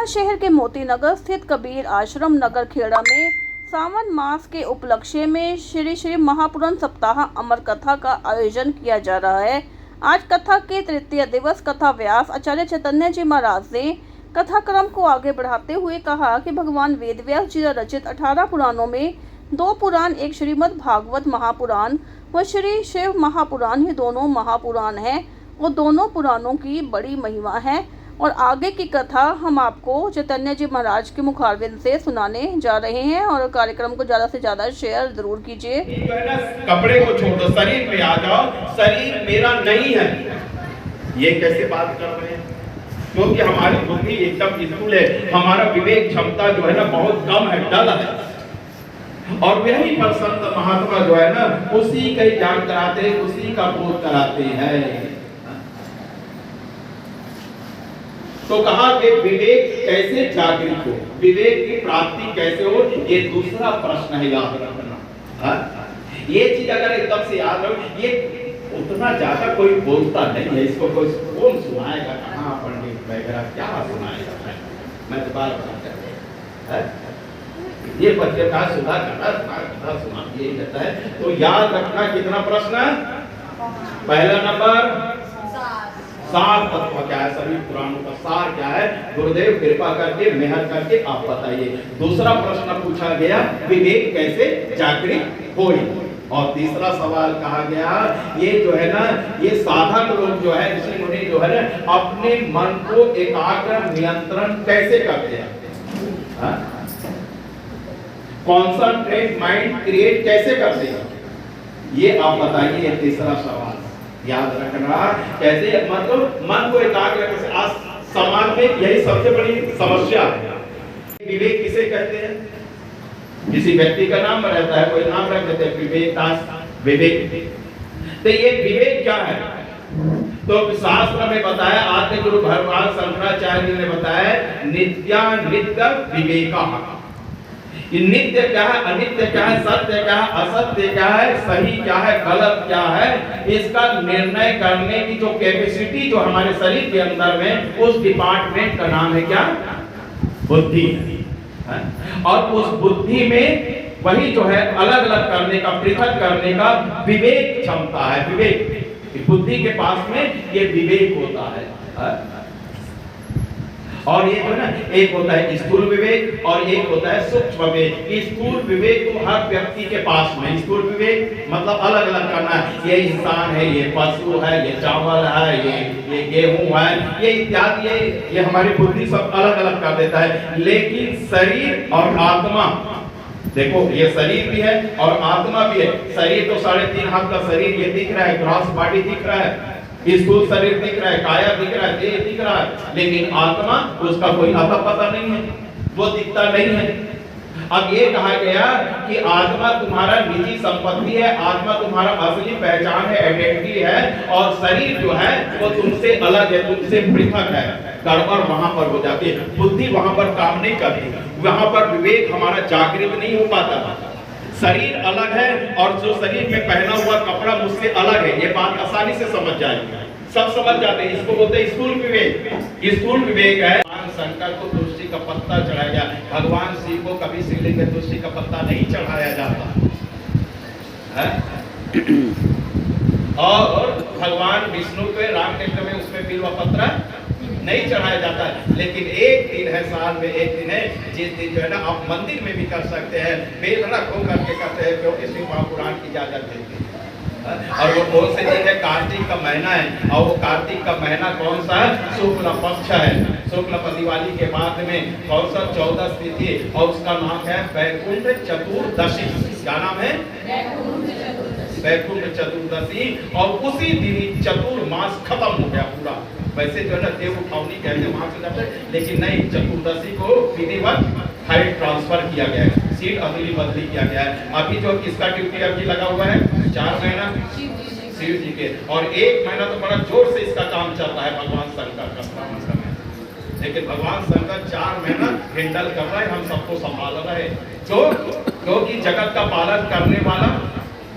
शहर के मोती नगर स्थित कबीर आश्रम नगर खेड़ा में सावन मास के उपलक्ष्य में श्री श्री महापुराण सप्ताह अमर कथा का आयोजन किया जा रहा है। आज कथा के तृतीय दिवस कथा व्यास आचार्य चैतन्य जी महाराज ने कथा क्रम को आगे बढ़ाते हुए कहा कि भगवान वेद व्यास जी रचित 18 पुराणों में 2 पुराण, एक श्रीमद् भागवत महापुराण व श्री शिव महापुराण, ये दोनों महापुराण हैं और दोनों पुराणों की बड़ी महिमा है। और आगे की कथा हम आपको चैतन्य जी महाराज के मुखारविंद से सुनाने जा रहे हैं और कार्यक्रम को ज्यादा से ज्यादा शेयर जरूर कीजिए। जो है ना, कपड़े को छोड़ दो, शरीर में आ जाओ, शरीर मेरा नहीं है, ये कैसे बात कर रहे हैं? क्योंकि हमारी बुद्धि एकदम स्थूल है, हमारा विवेक क्षमता जो है ना बहुत कम है, डल है। और वही पर संत महात्मा जो है ना उसी का ज्ञान कराते, उसी का बोध कराते हैं। तो कहा कि विवेक कैसे जागृत हो, विवेक की प्राप्ति कैसे हो, ये दूसरा प्रश्न है, याद रखना। ये चीज अगर एकदम से याद रखो, ये उतना ज्यादा कोई बोलता नहीं है, इसको कोई कौन सुनाएगा, कहाँ पंडित वगैरह क्या सुनाएगा, मैं तो बार ये बच्चे का सुधा करना सुना यही कहता है। तो याद रखना कितना प्रश्न, पहला नंबर सार तत्व क्या है, सभी पुराणों का सार क्या है, गुरुदेव कृपा करके मेहर करके आप बताइए। दूसरा प्रश्न पूछा गया विवेक कैसे जागृत होए, और तीसरा सवाल कहा गया ये जो है ना, ये साधक लोग जो है, ऋषि मुनि जो है ना अपने मन को एकाग्र नियंत्रण कैसे करते हैं, कॉन्संट्रेट माइंड क्रिएट कैसे करते हैं, ये आप बताइए। ये तीसरा सवाल याद रखना, कैसे मतलब मन को एकाग्र कैसे। आज समाज में यही सबसे बड़ी समस्या है। विवेक किसे कहते हैं? किसी व्यक्ति का नाम रहता है, कोई नाम रख देते हैं विवेक दास, विवेक। तो ये विवेक क्या है? तो शास्त्र में बताया, आद्य गुरु भगवान शंकराचार्य जी ने बताया, नित्यानित्य विवेका। नित्य क्या है, अनित्य क्या है, सत्य क्या है, असत्य क्या है, सही क्या है, गलत क्या है, इसका निर्णय करने की जो कैपेसिटी जो हमारे शरीर के अंदर में, उस डिपार्टमेंट का नाम है क्या? बुद्धि। और उस बुद्धि में वही जो है अलग अलग करने का, पृथक करने का विवेक क्षमता है। विवेक बुद्धि के पास में ये विवेक होता है। और ये जो ना, एक होता है स्थूल विवेक और एक होता है सूक्ष्म विवेक। स्थूल विवेक तो हर व्यक्ति के पास में, स्थूल विवेक मतलब अलग अलग करना है, ये इंसान है, ये पशु है, ये चावल है, ये गेहूं है, ये इत्यादि, ये हमारी बुद्धि सब अलग अलग कर देता है। लेकिन शरीर और आत्मा, देखो ये शरीर भी है और आत्मा भी है। शरीर तो 3.5 हाथ का शरीर ये दिख रहा है, ग्रॉस बॉडी दिख रहा है, स्थूल शरीर दिख रहा है, काया दिख रहा है, देह दिख रहा है, लेकिन आत्मा उसका कोई अता पता नहीं है, वो दिखता नहीं है। अब ये कहा गया कि आत्मा तुम्हारा निजी संपत्ति है, आत्मा तुम्हारा असली पहचान है, आइडेंटिटी है, और शरीर जो है वो तुमसे अलग है, तुमसे पृथक है। गड़बड़ वहां पर हो जाती है, बुद्धि वहां पर काम नहीं करती, वहां पर विवेक हमारा जागृत नहीं हो पाता। शरीर अलग है और जो शरीर में पहना हुआ कपड़ा मुझसे अलग है, ये बात आसानी से समझ जाएगी, सब समझ जाते हैं। इसको बोलते हैं स्थूल विवेक। स्थूल विवेक है, भगवान शंकर को तुलसी का पत्ता चढ़ाया गया, भगवान शिव को कभी शिवलिंग में तुलसी का पत्ता नहीं चढ़ाया जाता है। और भगवान विष्णु पे, रामकृष्ण में उसमें बिल्व पत्र नहीं चढ़ाया जाता है। लेकिन एक दिन है, साल में एक दिन है, जिस दिन जो है ना आप मंदिर में भी कर सकते हैं, वेदना खो करके करते हैं, क्योंकि शिव महापुराण की इजाजत देती है। और वो कौन से दिन है? कार्तिक का महीना है, और वो कार्तिक का महीना कौन सा है? शुक्ल पक्ष है। शुक्ल दिवाली के बाद में कौन सा 14 तिथि, और उसका नाम है वैकुंठ चतुर्दशी। क्या नाम है? वैकुंठ चतुर्दशी। और उसी दिन चतुर्मास खत्म हो गया पूरा। वैसे जो है ना देव उठावनी कहते हैं, वहां से जाते, लेकिन नहीं, चतुर्दशी को विधिवत हाइट ट्रांसफर किया गया है, सीट अदली बदली किया गया है। अभी जो किसका ड्यूटी अभी लगा हुआ है? 4 महीना शिव जी के, और 1 महीना तो बड़ा जोर से इसका काम चलता है भगवान शंकर का श्रावण समय। लेकिन भगवान शंकर 4 महीना हैंडल कर रहे हैं, हम सबको संभाल रहे हैं। क्योंकि जगत का पालन करने वाला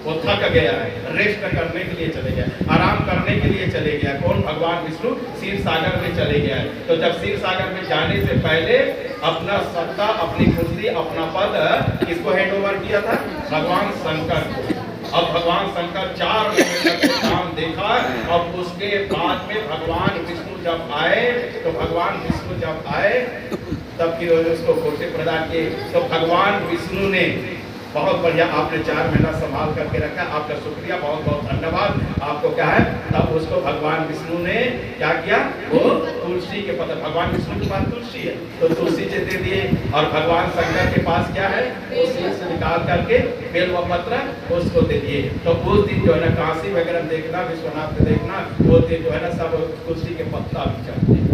वो थक गया है, रेस्ट करने के लिए चले गया, आराम करने के लिए चले गया। कौन? भगवान विष्णु क्षीर सागर में चले गया है। तो जब क्षीर सागर में जाने से पहले अपना सत्ता, अपनी कुर्सी, अपना पद किसको हैंड ओवर किया था? भगवान शंकर को। अब भगवान शंकर 4 महीने तक काम देखा। अब उसके बाद में भगवान विष्णु जब आए, तो भगवान विष्णु जब आए तब फिर उसको घोषे प्रदान किए। तो भगवान विष्णु ने बहुत बढ़िया, आपने 4 महीना संभाल करके रखा, आपका शुक्रिया, बहुत बहुत धन्यवाद। आपको क्या है? तब उसको भगवान विष्णु ने क्या किया? वो तुलसी के पत्र, भगवान विष्णु के पास तुलसी है तो तुलसी से दे दिए। और भगवान शंकर के पास क्या है? उसी से निकाल करके बेल व पत्र उसको दे दिए। तो उस दिन जो है ना, काशी वगैरह देखना, विश्वनाथ में देखना, वो दिन जो है ना सब तुलसी के पत्ता भी चढ़ते हैं,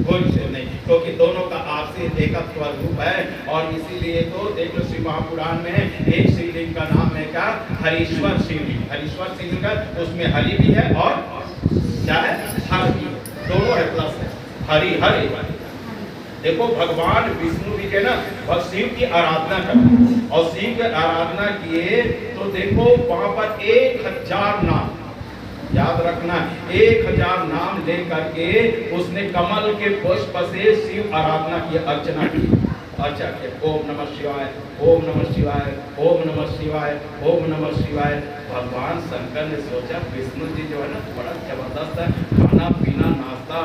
कोई से नहीं, क्योंकि दोनों का आपसी एकत्व रूप है। और इसीलिए तो देख लो श्री महापुराण में एक शिवलिंग का नाम है क्या? हरीश्वर शिवलिंग। हरीश्वर शिवलिंग है, उसमें हरि भी है और क्या है? हर भी है, दोनों है, प्लस है, हरि हरि। देखो भगवान विष्णु भी के ना और शिव की आराधना कर, और शिव की आराधना किए तो देखो वहां पर 1000 नाम, याद रखना, 1000 नाम ले करके उसने कमल के पुष्प से शिव आराधना की, अर्चना की। अच्छा के ओम नमः शिवाय, ओम नमः शिवाय, ओम नमः शिवाय, ओम नमः शिवाय। भगवान शंकर ने सोचा विष्णु जी जो है ना बड़ा जबरदस्त है, खाना पीना नाश्ता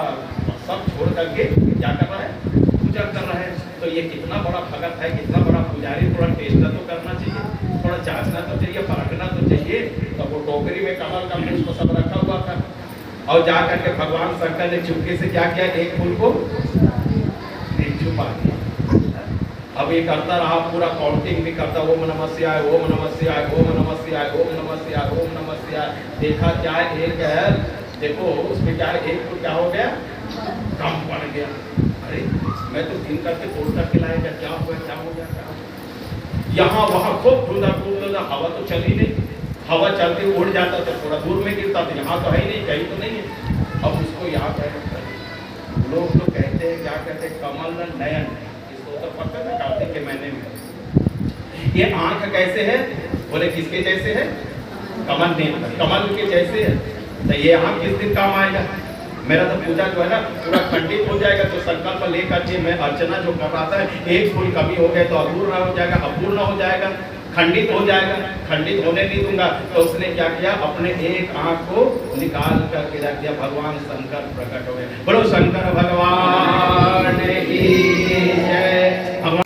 सब छोड़ करके क्या कर रहा है? पूजा कर रहा है। तो ये कितना बड़ा भगत है, कितना बड़ा पुजारी, थोड़ा टेस्ट तो करना चाहिए, थोड़ा जांचना तो चाहिए, परखना तो चाहिए। तो वो टोकरी में कमल का पुष्प सब रखा हुआ था, और जा करके भगवान शंकर ने चुपके से क्या किया? एक फूल को छुपा दिया। अब ये करता रहा, पूरा काउंटिंग भी करता, ओम नमः शिवाय, ओम नमः शिवाय, ओम नमः शिवाय, ओम नमः शिवाय, ओम नमः शिवाय। देखा क्या एक है, देखो उसमें क्या एक फूल क्या हो गया? कम पड़ गया। अरे मैं तो दिन करके तोड़ करके लाएगा, क्या हुआ, क्या हो गया, क्या? यहाँ वहाँ खूब ढूंढा, हवा तो चली नहीं, हवा चलते उड़ जाता तो थोड़ा दूर में गिरता था, यहाँ तो है ही नहीं, कहीं तो नहीं है। अब उसको याद है, लोग तो कहते हैं, क्या कहते हैं? कमल नयन, इसको तो पता है कार्तिक के महीने में। ये आंख कैसे है? बोले किसके जैसे है? कमल नेत्र, कमल के जैसे है। तो ये आंख किस दिन काम आएगा? मेरा तो पूजा जो है ना पूरा खंडित हो जाएगा। तो संकल्प लेकर के मैं अर्चना जो कर रहा था, एक फूल कमी हो गया तो अपूर्ण हो जाएगा, अपूर्ण हो जाएगा, खंडित हो जाएगा, खंडित होने नहीं दूंगा। तो उसने क्या किया? अपने एक आंख को निकाल करके रख दिया। भगवान शंकर प्रकट हो गए। बोलो शंकर भगवान की जय। भगवान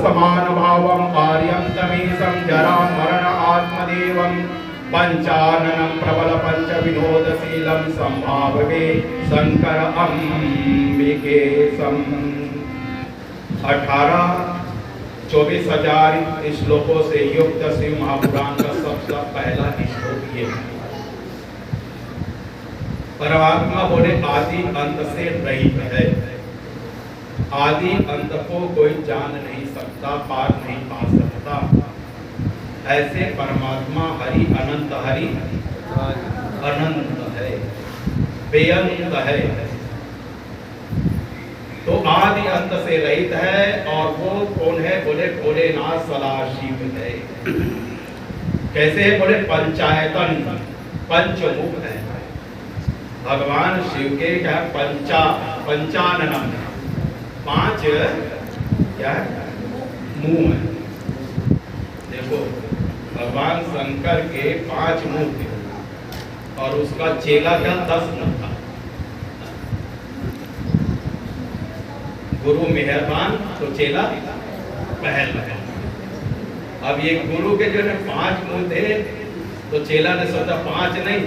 समान भावम आर्यम तमीशं जरा मरण आत्मदेवम पंचाननं प्रबल पंच विनोदशीलं संभाववे शंकर अंबिकेशम। 24,000 श्लोकों से युक्त शिव महापुराण का सबसे पहला श्लोक ये है। परमात्मा बोले आदि अंत से रहित है। आदि अंत को कोई जान नहीं सकता, पार नहीं पा सकता। ऐसे परमात्मा हरि अनंत है, बेअंत है। तो आदि अंत से रहित है। और वो कौन है? बोले भोलेनाथ सदाशिव है। कैसे है? बोले पंचायतन, पंचमुख है। भगवान शिव के क्या पंचानन, 5 क्या मुंह है। देखो भगवान शंकर के 5 मुंह थे और उसका चेला क्या 10 मुंह था। गुरु मेहरबान तो चेला पहलवान। अब ये गुरु के जो है 5 मुंह थे तो चेला ने सोचा 5 नहीं,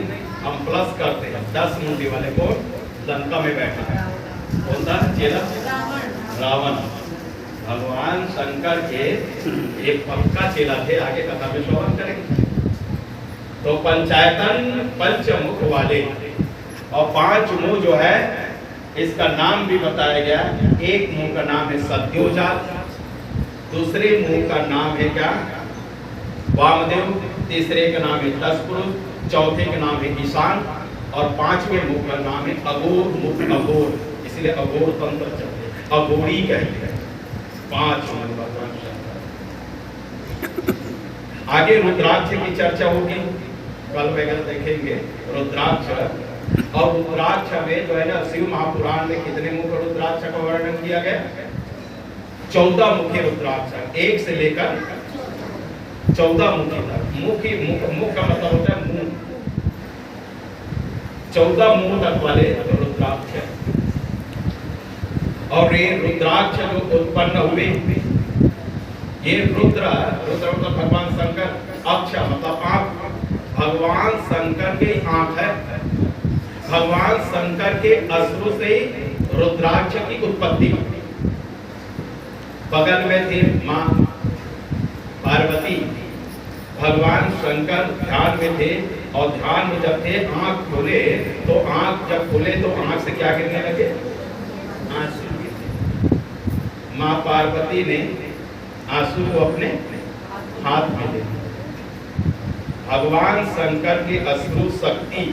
हम प्लस करते हैं। 10 मुंडी वाले को लंका में बैठा है। कौन था चेला? रावण। भगवान शंकर के एक पक्का चेला थे। आगे कथा में श्रवण करेंगे। तो पंचायतन, पंचमुख वाले। और 5 मुंह जो है इसका नाम भी बताया गया। एक मुंह का नाम है सत्योजात, दूसरे मुंह का नाम है क्या? वामदेव, तीसरे का नाम है तत्पुरुष, चौथे का नाम है ईशान और 5वें मुख का नाम है अघोर मुख। अघोर इसलिए अघोर तंत्र चलते, अघोरी कहते हैं। 5 मुख भगवान शंकर। आगे रुद्राक्ष की चर्चा होगी, कल वगैरह देखेंगे रुद्राक्ष। और रुद्राक्ष में जो है ना शिव महापुराण में कितने मुख रुद्राक्ष का वर्णन किया गया? 14 मुखी रुद्राक्ष, 1 से लेकर 14 मुखी तक। मुख का मतलब होता है मुंह। 14 मुंह तक वाले रुद्राक्ष। और ये रुद्राक्ष जो उत्पन्न हुए, ये रुद्र मतलब भगवान शंकर, अक्ष मतलब आंख। भगवान शंकर की आंख है। भगवान शंकर के अश्रु से रुद्राक्ष की उत्पत्ति हुई। बगल में थे मां पार्वती। भगवान शंकर ध्यान में थे और ध्यान में जब थे आंख खोले तो आंख जब खुले तो आंख से क्या गिरने लगे? आंसू गिरने। मां पार्वती ने आंसू को अपने हाथ में ले। भगवान शंकर की अश्रु शक्ति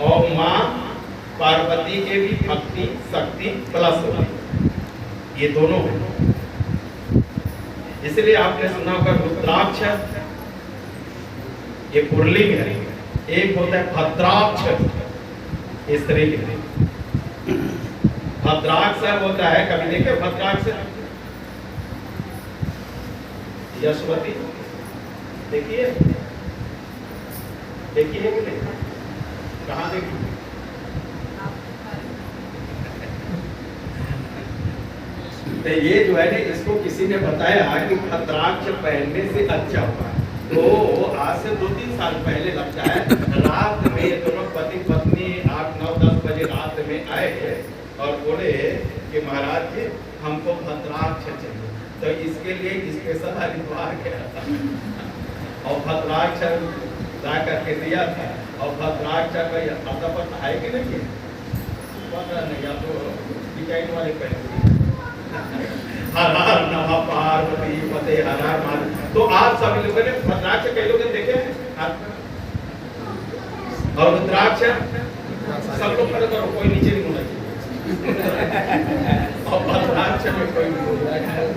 और मां पार्वती के भी भक्ति शक्ति प्लस हुई। ये दोनों है। इसलिए आपने सुना होगा रुद्राक्ष ये पुल्लिंग है। एक होता है भद्राक्ष, स्त्रीलिंग। भद्राक्ष होता है, कभी देखे भद्राक्ष? यशवती देखिए, देखिए कि नहीं? कहाँ देखिए? तो ये जो है ना, इसको किसी ने बताया कि भद्राक्ष पहनने से अच्छा हुआ। तो आज से 2-3 साल पहले लगता है, रात में दोनों पति पत्नी 8, 9, 10 बजे रात में आए और बोले कि महाराज जी हमको भद्राक्ष चाहिए। तो इसके लिए स्पेशल हरिद्वार गया था और भद्राक्ष ला करके दिया था। और भद्राक्ष का आता पता है कि नहीं है? पता नहीं, या तो डिजाइन वाले पहले। हर हर नमः पार्वती पते हर हर महादेव। तो आप सभी लोगों ने भद्राक्ष कई लोग देखे हैं? और रुद्राक्ष सब लोग खड़े करो, कोई नीचे नहीं होना चाहिए। और भद्राक्ष में कोई नहीं होना चाहिए।